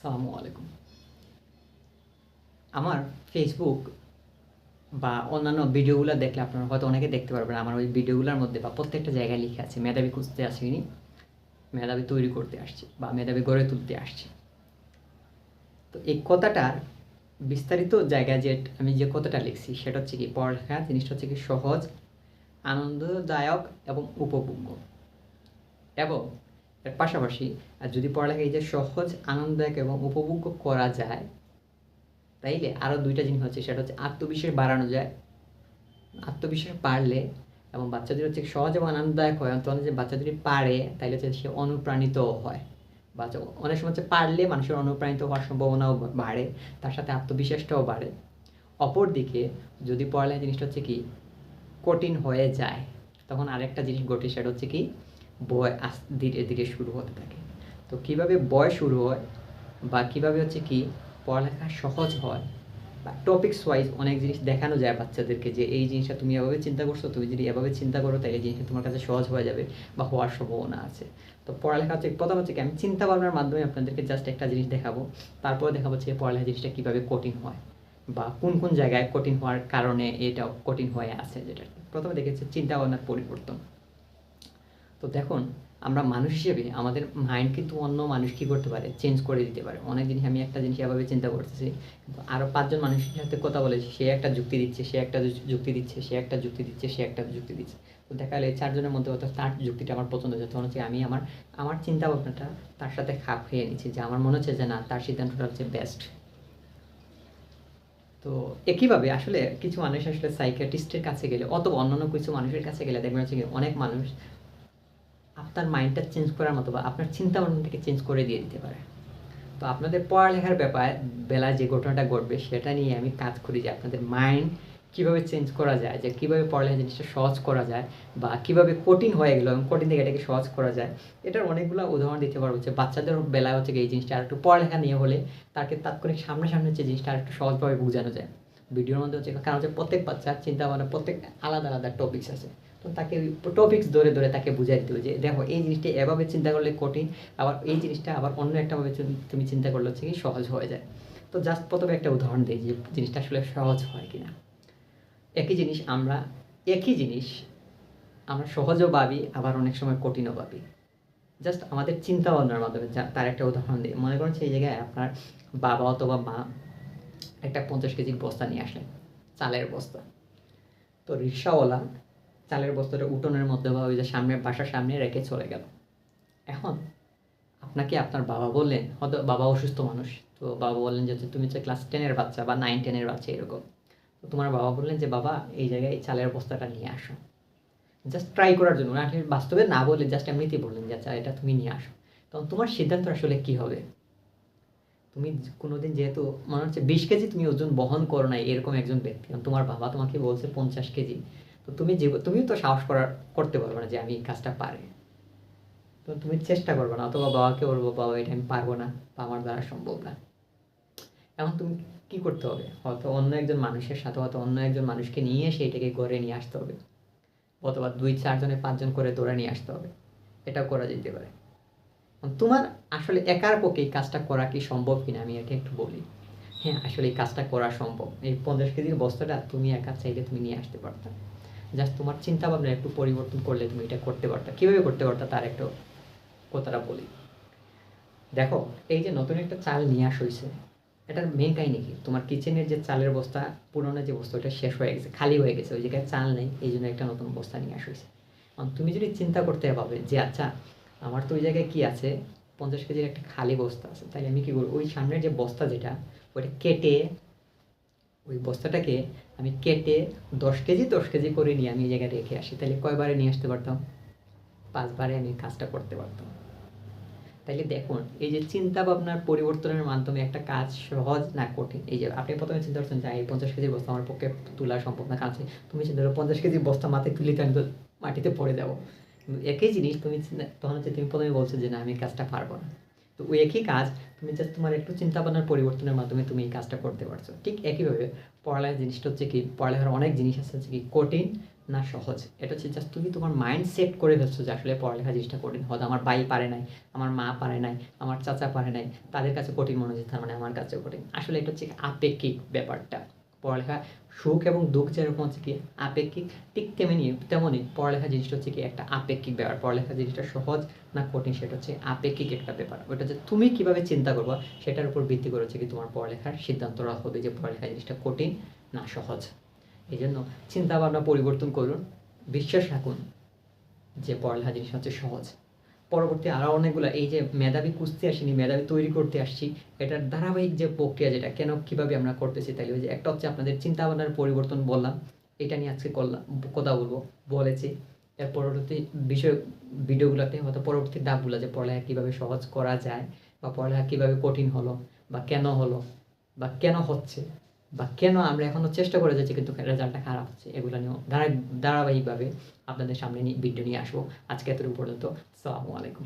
আসসালামু আলাইকুম। আমার ফেসবুক বা অন্যান্য ভিডিওগুলো দেখলে আপনারা হয়তো অনেকে দেখতে পারবেন। আমার ওই ভিডিওগুলোর মধ্যে বা প্রত্যেকটা জায়গায় লিখে আছে, মেধাবী খুঁজতে আসিনি, মেধাবী তৈরি করতে আসছি বা মেধাবী গড়ে তুলতে আসছি। তো এই কথাটার বিস্তারিত জায়গায় যে আমি যে কথাটা লিখছি সেটা হচ্ছে কি, পড়ালেখা জিনিসটা হচ্ছে কি সহজ, আনন্দদায়ক এবং উপভোগ্য। এবং এর পাশাপাশি যদি পড়ালেখা এই যে সহজ, আনন্দদায়ক এবং উপভোগ্য করা যায়, তাইলে আরও দুইটা জিনিস হচ্ছে, সেটা হচ্ছে আত্মবিশ্বাস বাড়ানো যায়। আত্মবিশ্বাস বাড়লে এবং বাচ্চাদের হচ্ছে সহজ এবং আনন্দদায়ক হয়, তখন যে বাচ্চা যদি পারে তাইলে হচ্ছে সে অনুপ্রাণিতও হয়। বাচ্চা অনেক সময় হচ্ছে পারলে মানুষের অনুপ্রাণিত হওয়ার সম্ভাবনাও বাড়ে, তার সাথে আত্মবিশ্বাসটাও বাড়ে। অপরদিকে যদি পড়ালেখা জিনিসটা হচ্ছে কি কঠিন হয়ে যায়, তখন আরেকটা জিনিস ঘটে, সেটা হচ্ছে কি ভয় ধীরে ধীরে শুরু হতে থাকে। তো কীভাবে ভয় শুরু হয় বা কীভাবে হচ্ছে কি পড়ালেখা সহজ হয় বা টপিকস ওয়াইজ অনেক জিনিস দেখানো যায় বাচ্চাদেরকে, যে এই জিনিসটা তুমি এভাবে চিন্তা করছো, তুমি যদি এভাবে চিন্তা করো তাহলে এই জিনিসটা তোমার কাছে সহজ হয়ে যাবে বা হওয়ার সম্ভাবনা আছে। তো পড়ালেখা হচ্ছে প্রথম হচ্ছে কি, আমি চিন্তা ভাবনার মাধ্যমে আপনাদেরকে জাস্ট একটা জিনিস দেখাবো, তারপরে দেখাবো যে পড়ালেখা জিনিসটা কীভাবে কঠিন হয় বা কোন কোন জায়গায় কঠিন হওয়ার কারণে এটা কঠিন হয়ে আছে। যেটা প্রথমে দেখেছি চিন্তা ভাবনার পরিবর্তন। তো দেখুন, আমরা মানুষ হিসেবে আমাদের মাইন্ড কিন্তু অন্য মানুষ কী করতে পারে, চেঞ্জ করে দিতে পারে অনেক জিনিস। আমি একটা জিনিস এভাবে চিন্তা করতেছি, কিন্তু আরও পাঁচজন মানুষের সাথে কথা বলেছি, সে একটা যুক্তি দিচ্ছে, সে একটা যুক্তি দিচ্ছে, সে একটা যুক্তি দিচ্ছে, সে একটা যুক্তি দিচ্ছে। তো দেখা গেলো এই চারজনের মধ্যে হয়তো তার যুক্তিটা আমার পছন্দ হচ্ছে, তখন হচ্ছে আমি আমার আমার চিন্তা ভাবনাটা তার সাথে খাপ খেয়ে নিচ্ছি, যে আমার মনে হচ্ছে যে না, তার সিদ্ধান্তটা হচ্ছে বেস্ট। তো একইভাবে আসলে কিছু মানুষ আসলে সাইকিয়াট্রিস্টের কাছে গেলে অথবা অন্যান্য কিছু মানুষের কাছে গেলে দেখবেন হচ্ছে কি, অনেক মানুষ আপনার মাইন্ডটা চেঞ্জ করার মতো বা আপনার চিন্তা ভাবনাটাকে চেঞ্জ করে দিয়ে দিতে পারে। তো আপনাদের পড়ালেখার বেলায় যে ঘটনাটা ঘটবে সেটা নিয়ে আমি কাজ করি, যে আপনাদের মাইন্ড কীভাবে চেঞ্জ করা যায়, যে কীভাবে পড়ালেখা জিনিসটা সহজ করা যায় বা কীভাবে কঠিন হয়ে গেলো এবং কঠিন থেকে এটাকে সহজ করা যায়। এটার অনেকগুলো উদাহরণ দিতে পারবো, যে বাচ্চাদের বেলায় হচ্ছে এই জিনিসটা আর একটু পড়ালেখা নিয়ে হলে তাকে তাৎক্ষণিক সামনাসামনি হচ্ছে জিনিসটা আর একটু সহজভাবে বোঝানো যায় ভিডিওর মধ্যে হচ্ছে। কারণ হচ্ছে প্রত্যেক বাচ্চার চিন্তা ভাবনা প্রত্যেক আলাদা আলাদা টপিকস আছে, তো তাকে টপিকস ধরে ধরে তাকে বুঝাই দিতে হবে যে দেখো, এই জিনিসটা এভাবে চিন্তা করলে কঠিন, আবার এই জিনিসটা আবার অন্য একটাভাবে তুমি চিন্তা করলে হচ্ছে কি সহজ হয়ে যায়। তো জাস্ট প্রথমে একটা উদাহরণ দিই যে জিনিসটা আসলে সহজ হয় কিনা। একই জিনিস আমরা একই জিনিস আমরা সহজও ভাবি, আবার অনেক সময় কঠিনও ভাবি, জাস্ট আমাদের চিন্তা ভাবনার মাধ্যমে। তার একটা উদাহরণ দিই, মনে করেন সেই জায়গায় আপনার বাবা অথবা মা একটা 50 কেজির বস্তা নিয়ে আসলেন, চালের বস্তা। তো রিক্সাওয়ালা চালের বস্তাটা উঠোনের মধ্যে বা ওই যে সামনে বাসার সামনে রেখে চলে গেল। এখন আপনাকে আপনার বাবা বললেন, হয়তো বাবা অসুস্থ মানুষ, তো বাবা বললেন যে তুমি হচ্ছে ক্লাস 10-এর বাচ্চা বা 9-10-এর বাচ্চা এরকম। তো তোমার বাবা বললেন যে বাবা, এই জায়গায় এই চালের বস্তাটা নিয়ে আসো, জাস্ট ট্রাই করার জন্য। আপনি বাস্তবে না বললেন, জাস্ট এমনিতেই বললেন যে আচ্ছা এটা তুমি নিয়ে আসো। তখন তোমার সিদ্ধান্ত আসলে কী হবে? তুমি কোনোদিন, যেহেতু মনে হচ্ছে 20 কেজি তুমি ওজন বহন করো না এরকম একজন ব্যক্তি, তোমার বাবা তোমাকে বলছে 50 কেজি, তো তুমিও তো সাহস করতে পারবে না যে আমি এই কাজটা পারি। তো তুমি চেষ্টা করবে না, অথবা বাবাকে বলবো বাবা এটা আমি পারবো না বা আমার দ্বারা সম্ভব না। এখন তুমি কি করতে হবে, হয়তো অন্য একজন মানুষের সাথে, হয়তো অন্য একজন মানুষকে নিয়ে সেইটাকে ঘরে নিয়ে আসতে হবে, অথবা 2-4 জনে 5 জন করে ধরে নিয়ে আসতে হবে। এটাও করা যেতে পারে। তোমার আসলে একার পক্ষে এই কাজটা করা কি সম্ভব কিনা আমি এটা একটু বলি। হ্যাঁ, আসলে এই কাজটা করা সম্ভব। এই 50 কেজির বস্তাটা তুমি একা চাইলে তুমি নিয়ে আসতে পারতা। জাস্ট তোমার চিন্তা ভাবনা একটু পরিবর্তন করলে তুমি এটা করতে পারতা। কীভাবে করতে পারতা তার একটা কথাটা বলি। দেখো, এই যে নতুন একটা চাল নিয়ে আসা হয়েছে, এটার মেন কাহিনী কি? তোমার কিচেনের যে চালের বস্তা, পুরোনো যে বস্তা, ওটা শেষ হয়ে গেছে, খালি হয়ে গেছে, ওই জায়গায় চাল নেই, এই জন্য একটা নতুন বস্তা নিয়ে আসা হয়েছে। তুমি যদি চিন্তা করতে পারবে যে আচ্ছা, আমার তো ওই জায়গায় কী আছে, 50 কেজির একটা খালি বস্তা আছে, তাই আমি কী করবো, ওই সামনের যে বস্তা যেটা, ওইটা কেটে, ওই বস্তাটাকে আমি কেটে 10 কেজি 10 কেজি করে নিয়ে আমি এই জায়গায় রেখে আসি, তাহলে কয়বারে নিয়ে আসতে পারতাম? 5বারে আমি কাজটা করতে পারতাম। তাইলে দেখুন, এই যে চিন্তা ভাবনার পরিবর্তনের মাধ্যমে একটা কাজ সহজ না কঠিন। এই যে আপনি প্রথমে চিন্তা করছেন যে এই 50 কেজির বস্তা আমার পক্ষে তোলা সম্ভব না, কারণ তুমি চিন্তা করো 50 কেজির বস্তা মাথায় তুলে তো আমি তো মাটিতে পড়ে যাবো। কিন্তু একই জিনিস তুমি তখন হচ্ছে তুমি প্রথমে বলছো যে না, আমি কাজটা পারবো না। তো ওই একই কাজ তুমি জাস্ট তোমার একটু চিন্তা ভাবনার পরিবর্তনের মাধ্যমে তুমি এই কাজটা করতে পারছো। ঠিক একইভাবে পড়ালেখার জিনিসটা হচ্ছে কি, পড়ালেখার অনেক জিনিস আছে হচ্ছে কি কঠিন না সহজ। এটা হচ্ছে জাস্ট তুমি তোমার মাইন্ড সেট করে ফেলছো যে আসলে পড়ালেখা জিনিসটা কঠিন। হয়তো আমার ভাই পারে নাই, আমার মা পারে নাই, আমার চাচা পারে নাই। তাদের কাছে কঠিন মনে হচ্ছে, তার মানে আমার কাছেও কঠিন। আসলে এটা হচ্ছে আপেক্ষিক ব্যাপারটা। পড়ালেখা সুখ এবং দুঃখ যেরকম হচ্ছে কি আপেক্ষিক, ঠিক তেমনই পড়ালেখা জিনিসটা হচ্ছে কি একটা আপেক্ষিক ব্যাপার। পড়ালেখা জিনিসটা সহজ না কঠিন সেটা হচ্ছে আপেক্ষিক একটা ব্যাপার। ওটা যে তুমি কিভাবে চিন্তা করবা সেটার উপর ভিত্তি করে হচ্ছে কি তোমার পড়ালেখার সিদ্ধান্তটা হবে যে পড়ালেখা জিনিসটা কঠিন না সহজ। এজন্য চিন্তাভাবনা পরিবর্তন করুন। বিশ্বাস রাখুন যে পড়ালেখা জিনিসটা হচ্ছে সহজ। পরবর্তী আরও অনেকগুলো এই যে মেধাবী খুঁজতে আসিনি, মেধাবী তৈরি করতে আসছি, এটার ধারাবাহিক যে প্রক্রিয়া যেটা কেন কীভাবে আমরা করতেছি, তাইলে ওই যে একটা হচ্ছে আপনাদের চিন্তাভাবনার পরিবর্তন বললাম, এটা নিয়ে আজকে কথা বলবো, বলেছি। এর পরবর্তী বিষয় ভিডিওগুলোতে হয়তো পরবর্তী ধাপগুলো যে পড়ালেখা কীভাবে সহজ করা যায় বা পড়ালেখা কীভাবে কঠিন হলো বা হলো বা কেন হচ্ছে বা কেন আমরা এখনও চেষ্টা করে যাচ্ছি কিন্তু রেজাল্টটা খারাপ হচ্ছে, এগুলো নিয়েও ধারাবাহিকভাবে আপনাদের সামনে ভিডিও নিয়ে আসবো। আজকে এতটুকু পর্যন্ত। আসসালামু আলাইকুম।